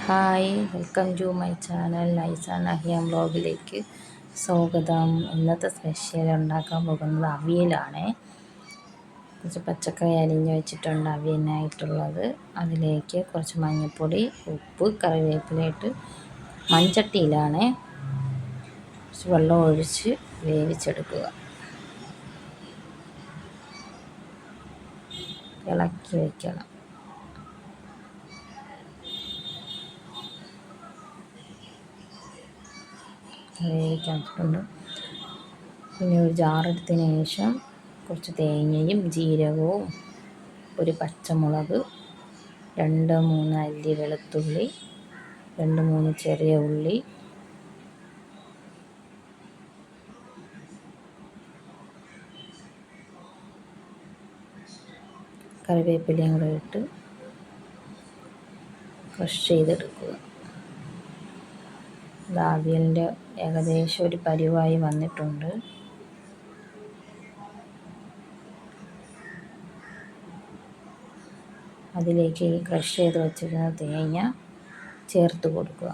Hi, welcome to my channel നൈസ നഹിയം വ്ലോഗിലേക്ക് സ്വാഗതം. ഇന്നത്തെ സ്പെഷ്യൽ ഉണ്ടാക്കാൻ പോകുന്നത് അവിയലാണ്. കുറച്ച് പച്ചക്കറി അരിഞ്ഞ് വെച്ചിട്ടുണ്ട് അവിയലിനായിട്ടുള്ളത്. അതിലേക്ക് കുറച്ച് മഞ്ഞൾപ്പൊടി, ഉപ്പ്, കറിവേപ്പിലയിട്ട് മൺചട്ടിയിലാണ് കുറച്ച് വെള്ളം ഒഴിച്ച് വേവിച്ചെടുക്കുക. ഇളക്കി വയ്ക്കണം. വേവിക്കാറുണ്ട്. പിന്നെ ഒരു ജാറെടുത്തതിന് ശേഷം കുറച്ച് തേങ്ങയും ജീരകവും ഒരു പച്ചമുളക്, 2-3 അല്ലി വെളുത്തുള്ളി, 2-3 ചെറിയ ഉള്ളി, കറിവേപ്പിലയും കൂടെ ഇട്ട് ക്രഷ് ചെയ്തെടുക്കുക. അവിയലിൻ്റെ ഏകദേശം ഒരു പരുവായി വന്നിട്ടുണ്ട്. അതിലേക്ക് ഈ ക്രഷ് ചെയ്ത് വെച്ചിരുന്ന തേങ്ങ ചേർത്ത് കൊടുക്കുക.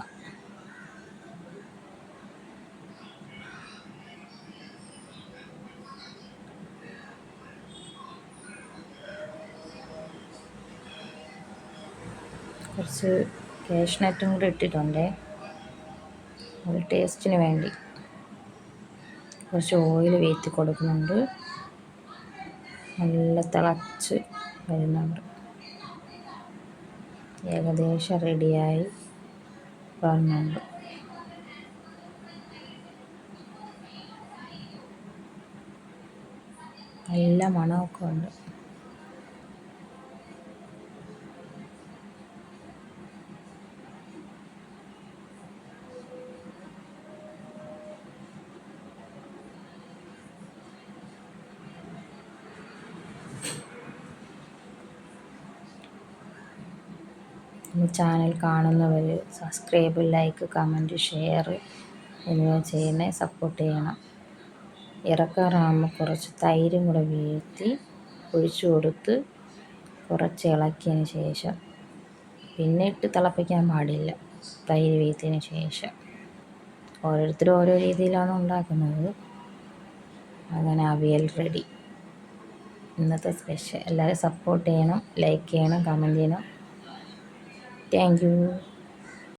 കുറച്ച് കാഷ്നട്ടും കൂടെ ഇട്ടിട്ടുണ്ട്, അത് ടേസ്റ്റിന് വേണ്ടി. കുറച്ച് ഓയിൽ വീഴ്ത്തി കൊടുക്കുന്നുണ്ട്. നല്ല തിളച്ച് വരുന്നുണ്ട്. ഏകദേശം റെഡിയായി വരുന്നുണ്ട്. നല്ല മണമൊക്കെ ഉണ്ട്. ചാനൽ കാണുന്നവർ സബ്സ്ക്രൈബ്, ലൈക്ക്, കമൻറ്റ്, ഷെയർ എന്നിവ ചെയ്യണേ, സപ്പോർട്ട് ചെയ്യണം. ഇറക്കാറാകുമ്പോൾ കുറച്ച് തൈരും കൂടെ വീഴ്ത്തി ഒഴിച്ചു കൊടുത്ത് കുറച്ച് ഇളക്കിയതിന് ശേഷം, പിന്നെ ഇട്ട് തിളപ്പിക്കാൻ പാടില്ല. തൈര് വീഴ്ത്തിയതിന് ശേഷം. ഓരോരുത്തരും ഓരോ രീതിയിലാണ് ഉണ്ടാക്കുന്നത്. അങ്ങനെ അവിയൽ റെഡി. ഇന്നത്തെ സ്പെഷ്യൽ. എല്ലാവരും സപ്പോർട്ട് ചെയ്യണം, ലൈക്ക് ചെയ്യണം, കമൻറ്റ് ചെയ്യണം. Thank you.